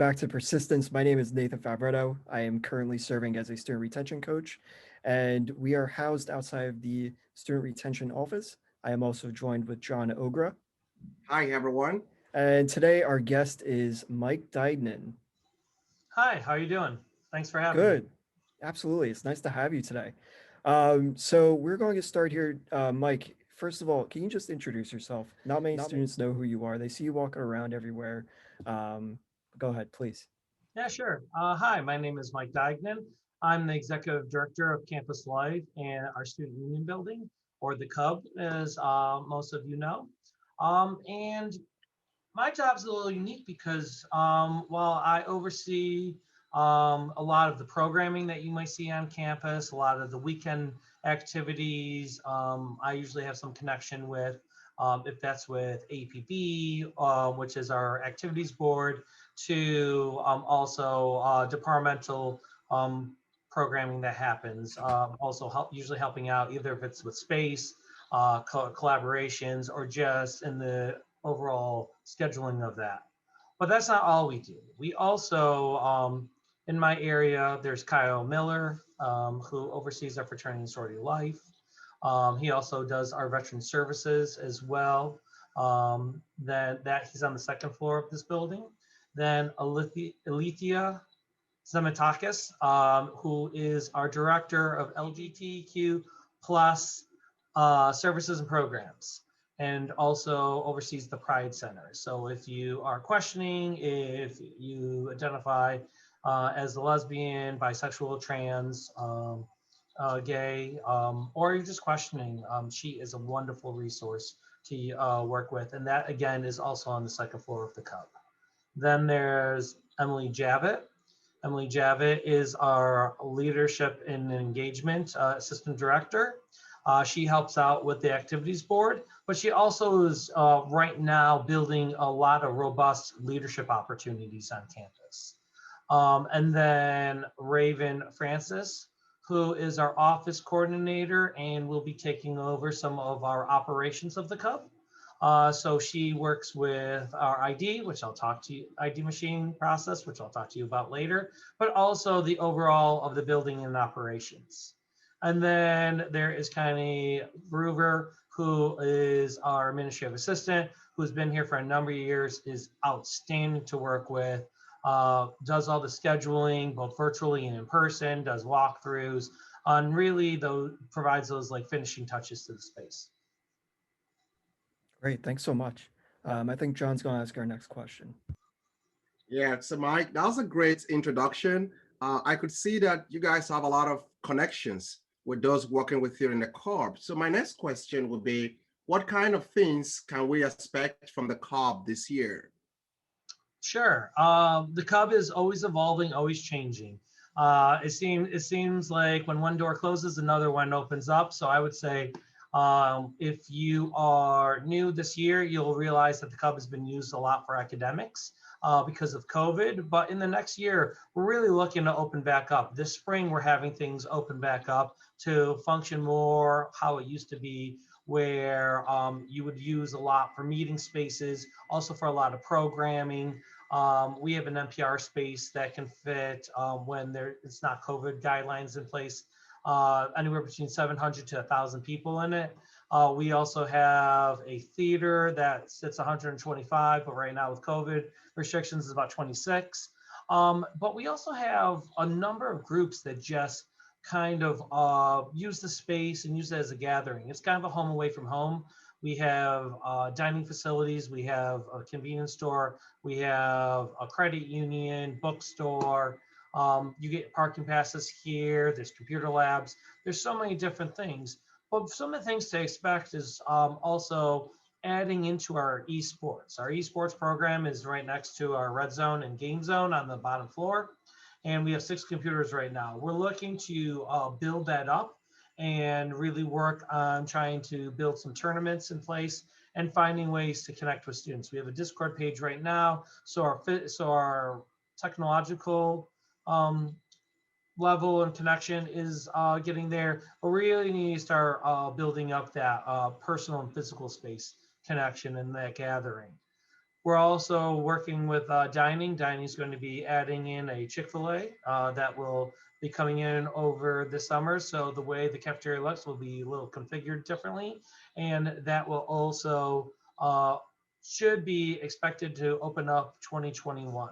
back to Persistence. My name is Nathan Favretto. I am currently serving as a student retention coach, and we are housed outside of the student retention office. I am also joined with John Ograh, Hi, everyone. and today our guest is Mike Duignan. Hi, how are you doing? Thanks for having me. Good. Absolutely. It's nice to have you today. So we're going to start here. Mike, first of all, can you just introduce yourself? Not many students know who you are. They see you walking around everywhere. Go ahead, please. Yeah, sure. Hi, my name is Mike Duignan. I'm the Executive Director of Campus Life and our Student Union Building, or the CUB, as most of you know. And my job's a little unique because while I oversee a lot of the programming that you might see on campus, a lot of the weekend activities, I usually have some connection with, if that's with APB, which is our activities board, to also departmental programming that happens. Also usually helping out either if it's with space, collaborations, or just in the overall scheduling of that. But that's not all we do. We also, in my area, there's Kyle Miller, who oversees our fraternity and sorority life. He also does our veteran services as well. That he's on the second floor of this building. Then Alethea Zemitakis, who is our director of LGBTQ plus services and programs, and also oversees the Pride Center. So if you are questioning, if you identify as a lesbian, bisexual, trans, gay, or you're just questioning, she is a wonderful resource to work with. And that, again, is also on the second floor of the CUB. Then there's Emily Javit. Emily Javit is our leadership and engagement assistant director. She helps out with the activities board, but she also is right now building a lot of robust leadership opportunities on campus. And then Raven Francis, who is our office coordinator and will be taking over some of our operations of the CUB. So she works with our ID, which I'll talk to you, ID machine process, which I'll talk to you about later, but also the overall of the building and operations. And then there is Connie Groover, who is our administrative assistant, who's been here for a number of years, is outstanding to work with, does all the scheduling, both virtually and in person, does walkthroughs, and really provides those like finishing touches to the space. Great. Thanks so much. I think John's going to ask our next question. Yeah, so Mike, that was a great introduction. I could see that you guys have a lot of connections with those working with you in the CUB. So my next question would be, what kind of things can we expect from the CUB this year? Sure. The CUB is always evolving, always changing. It seems like when one door closes, another one opens up. So I would say, if you are new this year, you'll realize that the CUB has been used a lot for academics because of COVID. But in the next year, we're really looking to open back up. This spring, we're having things open back up to function more how it used to be, where you would use a lot for meeting spaces, also for a lot of programming. We have an NPR space that can fit when it's not COVID guidelines in place, anywhere between 700 to 1,000 people in it. We also have a theater that sits 125, but right now with COVID restrictions is about 26. But we also have a number of groups that just kind of use the space and use it as a gathering. It's kind of a home away from home. We have dining facilities, we have a convenience store, we have a credit union, bookstore. You get parking passes here, there's computer labs, there's so many different things. But some of the things to expect is also adding into our esports. Our esports program is right next to our red zone and game zone on the bottom floor. And we have 6 computers right now. We're looking to build that up and really work on trying to build some tournaments in place and finding ways to connect with students. We have a Discord page right now. So our technological level and connection is getting there, but we really need to start building up that personal and physical space connection and that gathering. We're also working with dining. Dining is going to be adding in a Chick-fil-A that will be coming in over the summer. So the way the cafeteria looks will be a little configured differently. And that will also should be expected to open up 2021.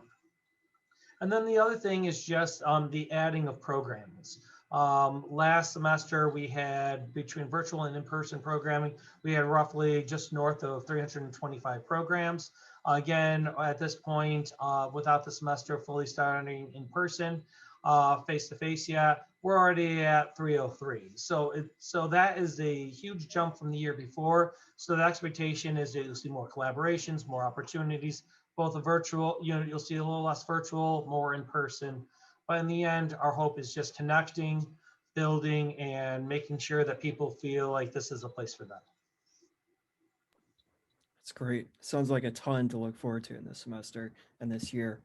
And then the other thing is just the adding of programs. Last semester, we had between virtual and in-person programming, we had roughly just north of 325 programs. Again, at this point, without the semester fully starting in person, face-to-face yet, we're already at 303. So that is a huge jump from the year before. So the expectation is that you'll see more collaborations, more opportunities, both a virtual, you'll see a little less virtual, more in person. But in the end, our hope is just connecting, building, and making sure that people feel like this is a place for them. That's great. Sounds like a ton to look forward to in this semester and this year.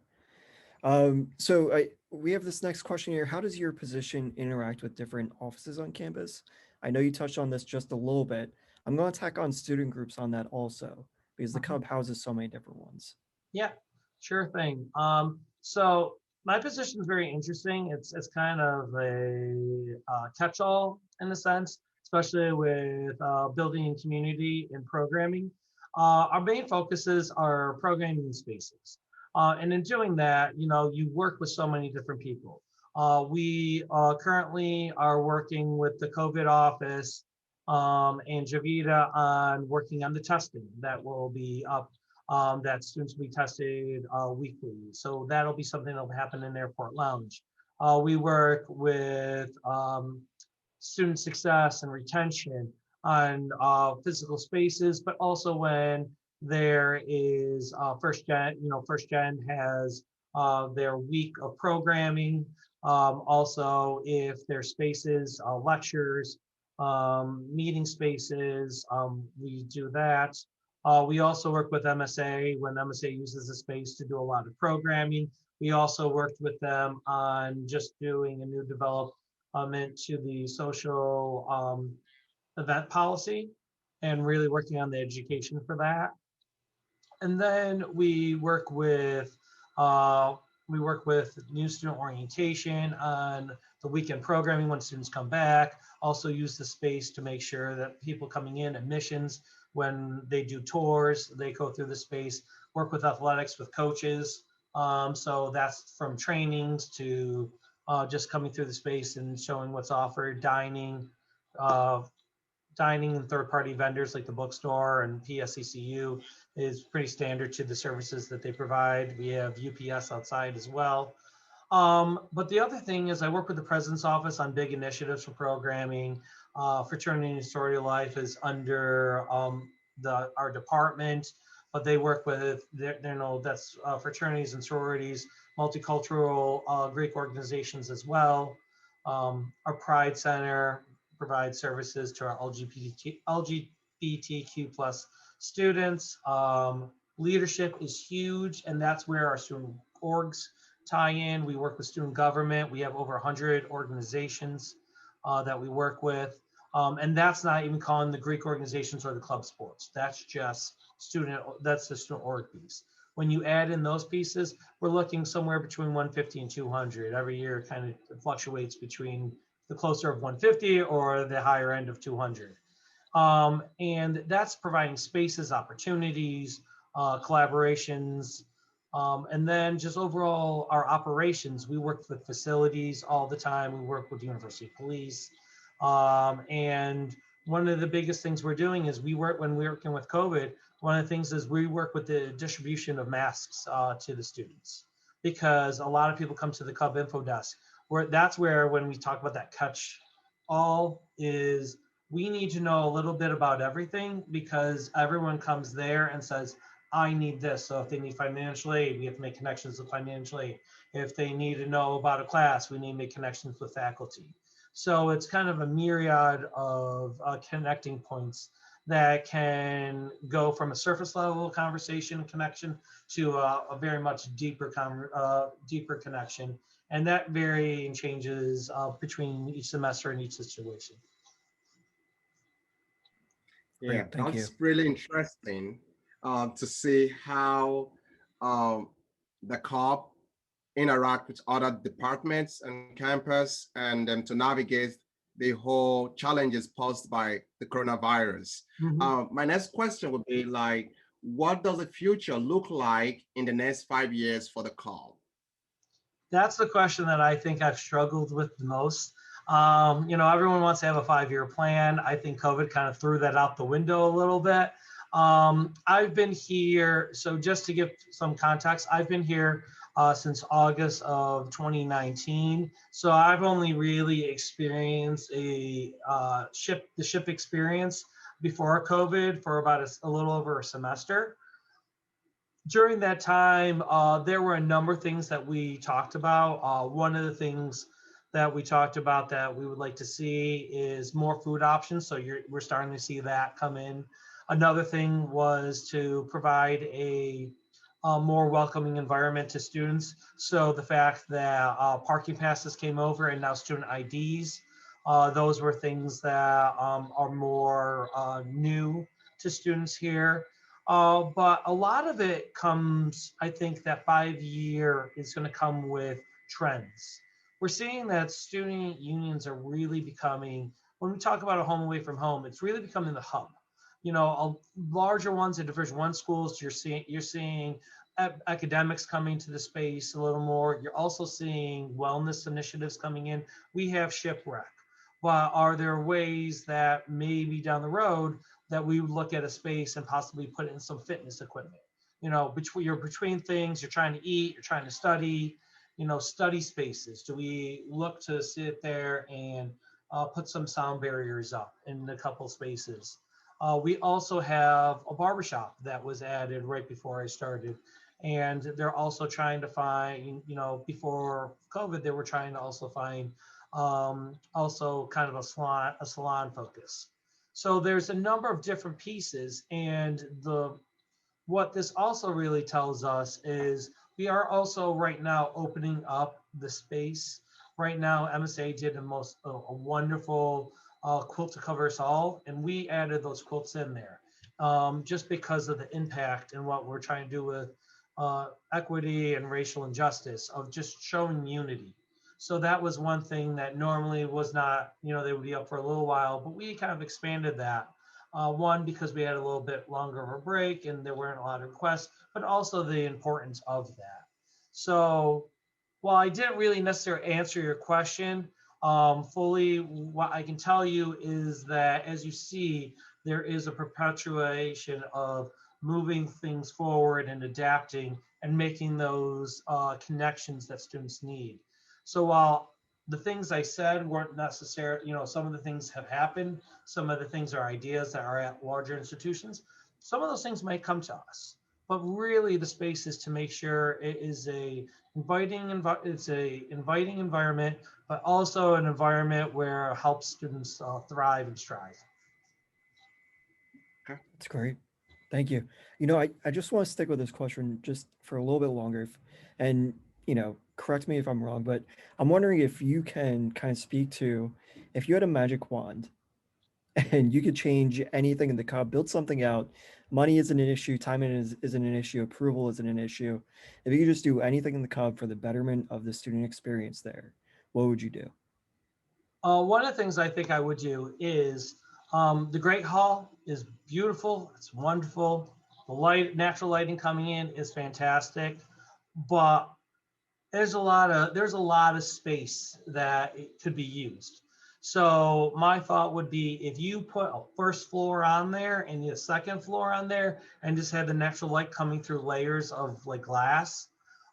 We have this next question here. How does your position interact with different offices on campus? I know you touched on this just a little bit. I'm going to tack on student groups on that also, because the CUB houses so many different ones. Yeah, sure thing. So my position is very interesting. It's kind of a catch-all in a sense, especially with building and community and programming. Our main focuses are programming spaces. And in doing that, you work with so many different people. We currently are working with the COVID office and Javita on working on the testing that will be up that students will be tested weekly. So that'll be something that'll happen in Airport Lounge. We work with student success and retention on physical spaces, but also when there is First Gen has their week of programming. Also, if there's spaces, lectures, meeting spaces, we do that. We also work with MSA when MSA uses the space to do a lot of programming. We also worked with them on just doing a new development to the social event policy and really working on the education for that. And then we work with new student orientation on the weekend programming when students come back. Also use the space to make sure that people coming in, admissions, when they do tours, they go through the space, work with athletics, with coaches. So that's from trainings to just coming through the space and showing what's offered, uh, dining and third-party vendors like the bookstore and PSECU is pretty standard to the services that they provide. We have UPS outside as well. But the other thing is I work with the president's office on big initiatives for programming. Fraternity and sorority life is under our department, but they work with that's fraternities and sororities, multicultural Greek organizations as well. Our Pride Center provides services to our LGBTQ plus students. Leadership is huge, and that's where our student orgs tie in. We work with student government. We have over 100 organizations that we work with. And that's not even calling the Greek organizations or the club sports. That's just that's the student org piece. When you add in those pieces, we're looking somewhere between 150 and 200. Every year it kind of fluctuates between the closer of 150 or the higher end of 200. And that's providing spaces, opportunities, collaborations, and then just overall our operations. We work with facilities all the time. We work with the University Police. And one of the biggest things we're doing is when we're working with COVID, one of the things is we work with the distribution of masks to the students, because a lot of people come to the CUB info desk. That's where when we talk about that catch all is we need to know a little bit about everything, because everyone comes there and says, I need this. So if they need financial aid, we have to make connections with financial aid. If they need to know about a class, we need to make connections with faculty. So it's kind of a myriad of connecting points that can go from a surface level conversation connection to a very much deeper connection. And that varying changes between each semester and each situation. Yeah, Great, thank you. that's really interesting. to see how um, the CUB interact with other departments and campus, and to navigate the whole challenges posed by the coronavirus. Mhm. My next question would be like, what does the future look like in the next 5 years for the CUB? That's the question that I think I've struggled with the most. Everyone wants to have a 5-year plan. I think COVID kind of threw that out the window a little bit. I've been here, so just to give some context, I've been here since August of 2019. So I've only really experienced the ship experience before COVID for about a little over a semester. During that time, there were a number of things that we talked about. One of the things that we talked about that we would like to see is more food options. So we're starting to see that come in. Another thing was to provide a more welcoming environment to students. So the fact that parking passes came over and now student IDs, those were things that are more new to students here. But a lot of it comes, I think that 5-year is going to come with trends. We're seeing that student unions are really becoming, when we talk about a home away from home, it's really becoming the hub. Larger ones in Division I schools, you're seeing academics coming to the space a little more. You're also seeing wellness initiatives coming in. We have shipwreck, but are there ways that maybe down the road that we would look at a space and possibly put in some fitness equipment? Between things, you're trying to eat, you're trying to study, study spaces. Do we look to sit there and put some sound barriers up in a couple spaces? We also have a barbershop that was added right before I started. And they're also trying to find, before COVID, they were trying to also find also kind of a salon focus. So there's a number of different pieces, and what this also really tells us is we are also right now opening up the space. Right now, MSA did a wonderful quilt to cover us all, and we added those quilts in there just because of the impact and what we're trying to do with equity and racial injustice of just showing unity. So that was one thing that normally was not, they would be up for a little while, but we kind of expanded that. One, because we had a little bit longer of a break and there weren't a lot of requests, but also the importance of that. So while I didn't really necessarily answer your question fully, what I can tell you is that as you see, there is a perpetuation of moving things forward and adapting and making those connections that students need. So while the things I said weren't necessary, some of the things have happened, some of the things are ideas that are at larger institutions. Some of those things might come to us, but really the space is to make sure it is it's a inviting environment, but also an environment where it helps students thrive and strive. Okay. That's great. Thank you. I just want to stick with this question just for a little bit longer. And, correct me if I'm wrong, but I'm wondering if you can kind of speak to if you had a magic wand and you could change anything in the CUB, build something out. Money isn't an issue, time isn't an issue, approval isn't an issue. If you could just do anything in the CUB for the betterment of the student experience there, what would you do? One of the things I think I would do is the Great Hall is beautiful. It's wonderful. The natural lighting coming in is fantastic, but there's a lot of space that it could be used. So my thought would be if you put a first floor on there and a second floor on there and just had the natural light coming through layers of like glass,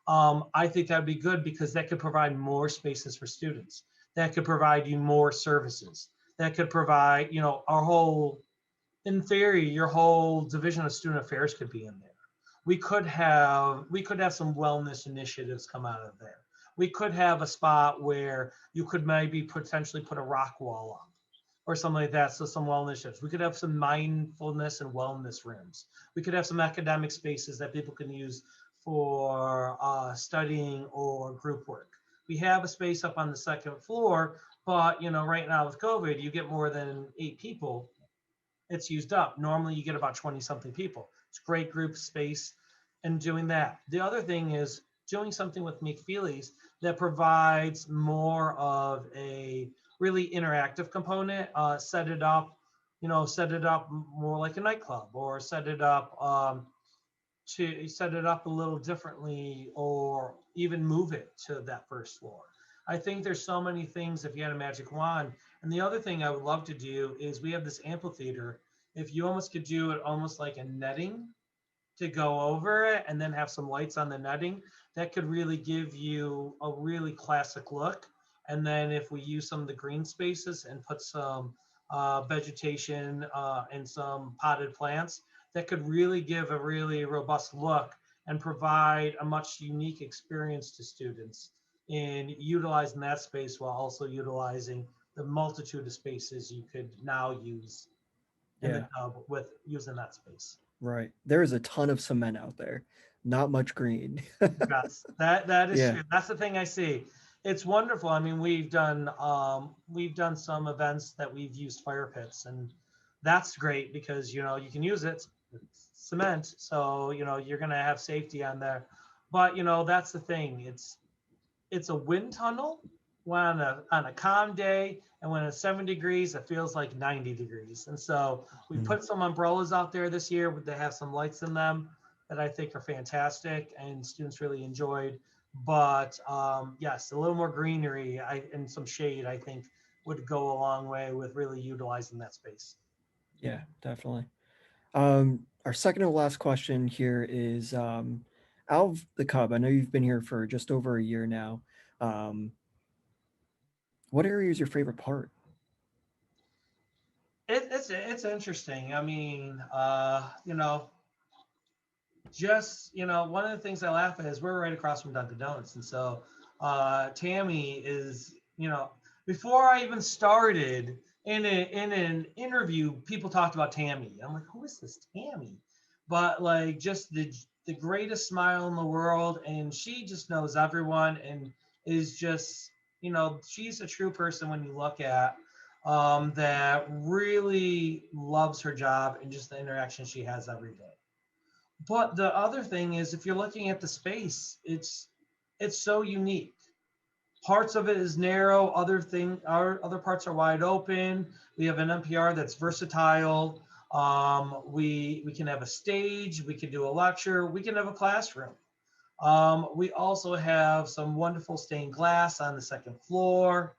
I think that'd be good because that could provide more spaces for students. That could provide you more services. That could provide, in theory, your whole division of student affairs could be in there. We could have some wellness initiatives come out of there. We could have a spot where you could maybe potentially put a rock wall up or something like that. So some wellness trips. We could have some mindfulness and wellness rooms. We could have some academic spaces that people can use for studying or group work. We have a space up on the second floor, but right now with COVID, you get more than 8 people, it's used up. Normally you get about 20 something people. It's great group space and doing that. The other thing is doing something with McFeely's that provides more of a really interactive component. Set it up more like a nightclub, or set it up a little differently, or even move it to that first floor. I think there's so many things if you had a magic wand. And the other thing I would love to do is we have this amphitheater. If you almost could do it almost like a netting to go over it, and then have some lights on the netting, that could really give you a really classic look. And then if we use some of the green spaces and put some vegetation and some potted plants, that could really give a really robust look and provide a much unique experience to students in utilizing that space, while also utilizing the multitude of spaces you could now use in the Yeah, tub with using that space. right. There is a ton of cement out there, not much green. Yes, that is Yeah. true. That's the thing I see. It's wonderful. I mean, we've done some events that we've used fire pits, and that's great because you can use it. It's cement, so you're gonna have safety on there. But that's the thing. It's a wind tunnel when on a calm day, and when it's 7 degrees, it feels like 90 degrees. And so we Mm. put some umbrellas out there this year that have some lights in them that I think are fantastic and students really enjoyed. But yes, a little more greenery and some shade, I think, would go a long way with really utilizing that space. Yeah, definitely. Our second to last question here is out of the Cub. I know you've been here for just over a year now. Um, what area is your favorite part? It's interesting. I mean, one of the things I laugh at is we're right across from Dunkin' Donuts, and so Tammy is, before I even started in an interview, people talked about Tammy. I'm like, who is this Tammy? But like, just the greatest smile in the world, and she just knows everyone, and is just, she's a true person when you look at that really loves her job and just the interaction she has every day. But the other thing is, if you're looking at the space, it's so unique. Parts of it is narrow. Our other parts are wide open. We have an NPR that's versatile. We can have a stage. We can do a lecture. We can have a classroom. We also have some wonderful stained glass on the second floor.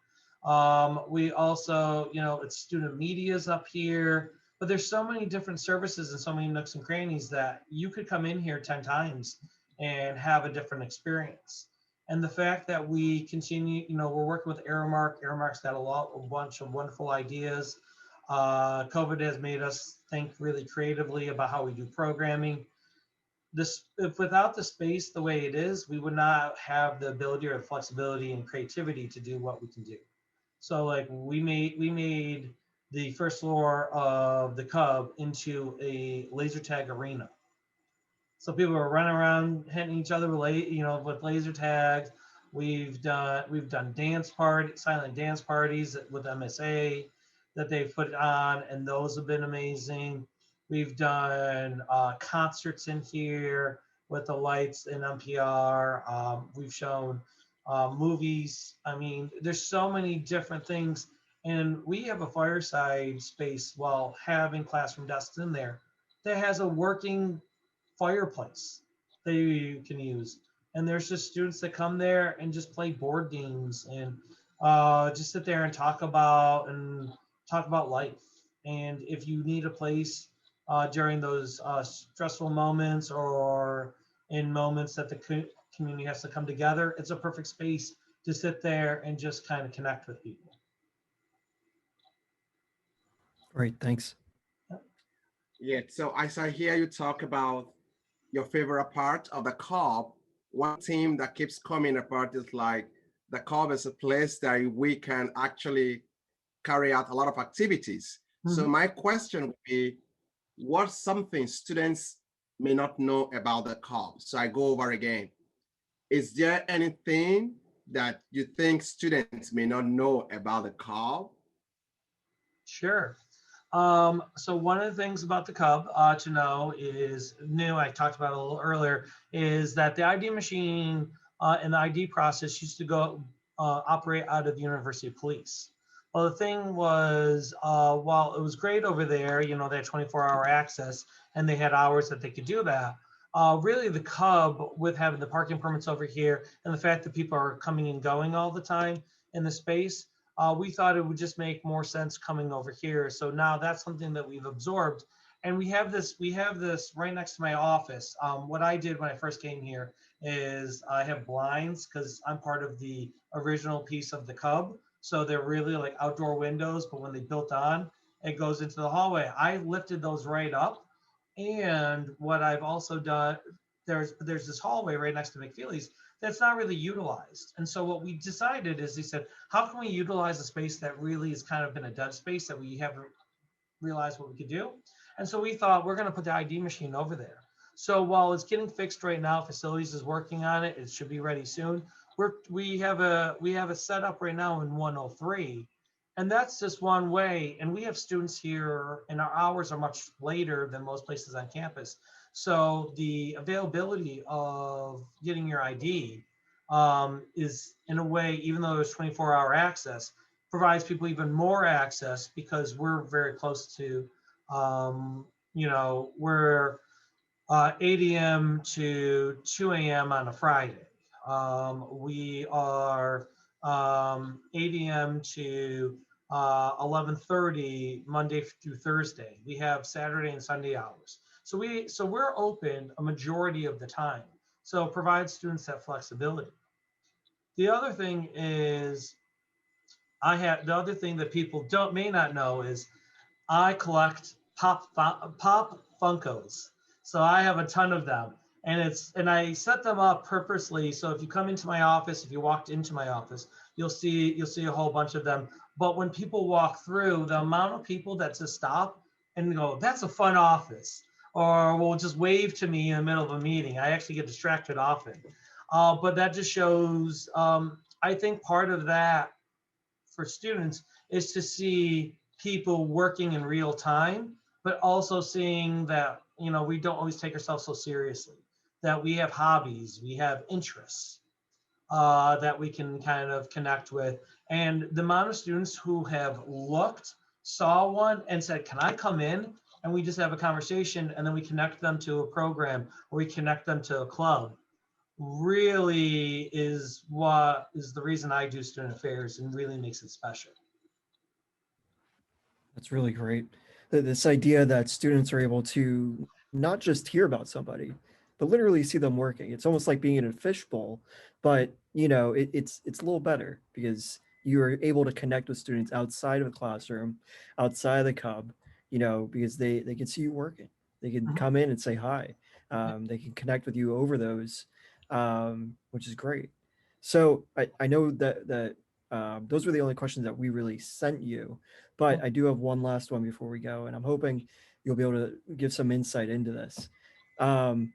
We also, it's student media's up here, but there's so many different services and so many nooks and crannies that you could come in here 10 times and have a different experience. And the fact that we continue, we're working with Aramark. Aramark's got a bunch of wonderful ideas. COVID has made us think really creatively about how we do programming. If without the space the way it is, we would not have the ability or the flexibility and creativity to do what we can do. So like we made the first floor of the Cub into a laser tag arena. So people are running around hitting each other with laser tags. We've done silent dance parties with MSA that they've put on, and those have been amazing. We've done concerts in here with the lights in NPR. We've shown movies. I mean, there's so many different things, and we have a fireside space while having classroom desks in there that has a working fireplace that you can use. And there's just students that come there and just play board games and just sit there and talk about life. And if you need a place during those stressful moments, or in moments that the community has to come together, it's a perfect space to sit there and just kind of connect with people. Great, thanks. Yeah, so as I hear you talk about your favorite part of the CUB, one theme that keeps coming apart is like the CUB is a place that we can actually carry out a lot of activities. So Mhm. my question would be, what's something students may not know about the CUB? So I go over again. Is there anything that you think students may not know about the CUB? Sure. So one of the things about the CUB to know is new, I talked about it a little earlier, is that the ID machine and the ID process used to go operate out of the University of Police. Well, the thing was, while it was great over there, you know, they had 24-hour access and they had hours that they could do that. Really, the CUB, with having the parking permits over here and the fact that people are coming and going all the time in the space, we thought it would just make more sense coming over here. So now that's something that we've absorbed. And we have this right next to my office. What I did when I first came here is I have blinds because I'm part of the original piece of the CUB. So they're really like outdoor windows, but when they built on, it goes into the hallway. I lifted those right up. And what I've also done, there's this hallway right next to McFeely's that's not really utilized. And so what we decided is, they said, how can we utilize a space that really has kind of been a dead space that we haven't realized what we could do? And so we thought we're going to put the ID machine over there. So while it's getting fixed right now, facilities is working on it. It should be ready soon. We have a setup right now in 103, and that's just one way. And we have students here, and our hours are much later than most places on campus. So the availability of getting your ID is, in a way, even though there's 24-hour access, provides people even more access because we're very close to, we're 8 a.m. to 2 a.m. on a Friday. We are 8 a.m. to 11:30 Monday through Thursday. We have Saturday and Sunday hours. So we're open a majority of the time. So it provides students that flexibility. The other thing is, the other thing that people may not know is I collect pop Funkos. So I have a ton of them, and I set them up purposely. So if you come into my office, if you walked into my office, you'll see a whole bunch of them. But when people walk through, the amount of people that just stop and go, "That's a fun office," or will just wave to me in the middle of a meeting. I actually get distracted often, but that just shows. I think part of that for students is to see people working in real time, but also seeing that, you know, we don't always take ourselves so seriously, that we have hobbies, we have interests that we can kind of connect with. And the amount of students who have looked, saw one and said, can I come in? And we just have a conversation, and then we connect them to a program, or we connect them to a club, really is what is the reason I do student affairs, and really makes it special. That's really great. This idea that students are able to not just hear about somebody, but literally see them working. It's almost like being in a fishbowl, but it's a little better because you are able to connect with students outside of the classroom, outside of the CUB, because they can see you working. They can come in and say hi. They can connect with you over those, which is great. So I know that those were the only questions that we really sent you, but I do have one last one before we go, and I'm hoping you'll be able to give some insight into this. Um,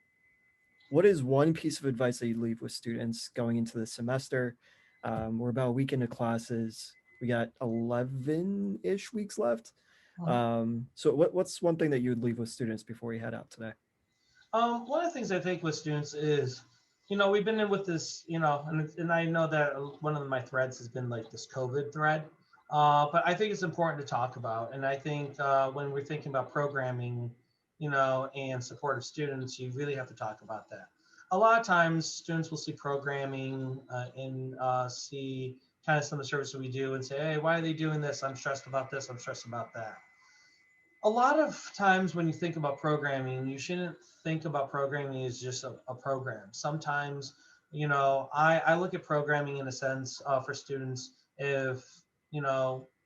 what is one piece of advice that you leave with students going into the semester? We're about a week into classes. We got 11-ish weeks left. So what's one thing that you would leave with students before you head out today? One of the things I think with students is, we've been in with this, and I know that one of my threads has been like this COVID thread, but I think it's important to talk about. And I think when we're thinking about programming, and supportive students, you really have to talk about that. A lot of times students will see programming and see kind of some of the services we do and say, hey, why are they doing this? I'm stressed about this. I'm stressed about that. A lot of times when you think about programming, you shouldn't think about programming as just a program. Sometimes, I look at programming in a sense for students if,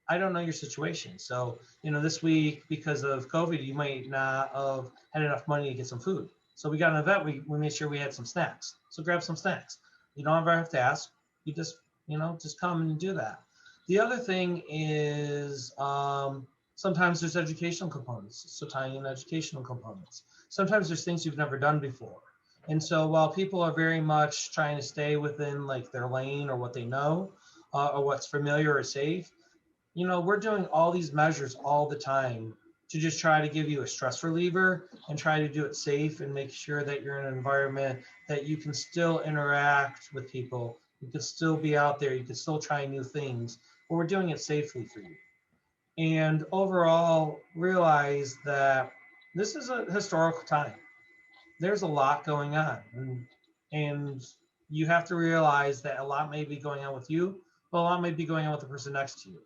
I don't know your situation. So, this week, because of COVID, you might not have had enough money to get some food. So we got an event, we made sure we had some snacks. So grab some snacks. You don't ever have to ask. You just come and do that. The other thing is, sometimes there's educational components, so tying in educational components. Sometimes there's things you've never done before. And so while people are very much trying to stay within like their lane or what they know or what's familiar or safe, we're doing all these measures all the time to just try to give you a stress reliever and try to do it safe and make sure that you're in an environment that you can still interact with people. You can still be out there. You can still try new things, but we're doing it safely for you. And overall, realize that this is a historical time. There's a lot going on, and you have to realize that a lot may be going on with you, but a lot may be going on with the person next to you.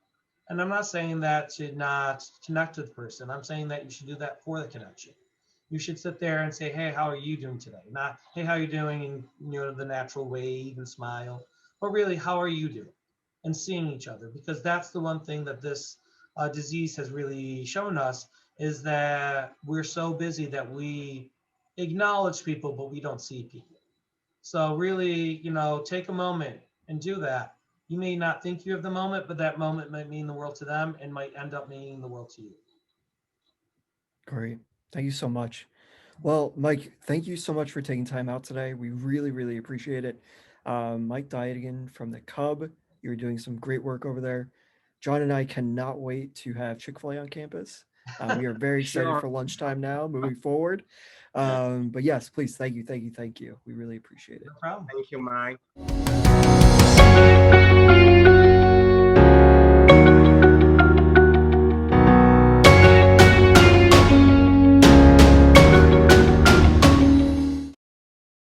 And I'm not saying that to not connect with the person. I'm saying that you should do that for the connection. You should sit there and say, hey, how are you doing today? Not, hey, how are you doing in the natural wave and smile, but really, how are you doing? And seeing each other, because that's the one thing that this disease has really shown us, is that we're so busy that we acknowledge people, but we don't see people. So really, take a moment and do that. You may not think you have the moment, but that moment might mean the world to them and might end up meaning the world to you. Great. Thank you so much. Well, Mike, thank you so much for taking time out today. We really, really appreciate it. Mike Diadigan from the CUB, you're doing some great work over there. John and I cannot wait to have Chick-fil-A on campus. We are very excited Sure. for lunchtime now, moving forward. But yes, please, thank you, thank you, thank you. We really appreciate it. No problem. Thank you, Mike.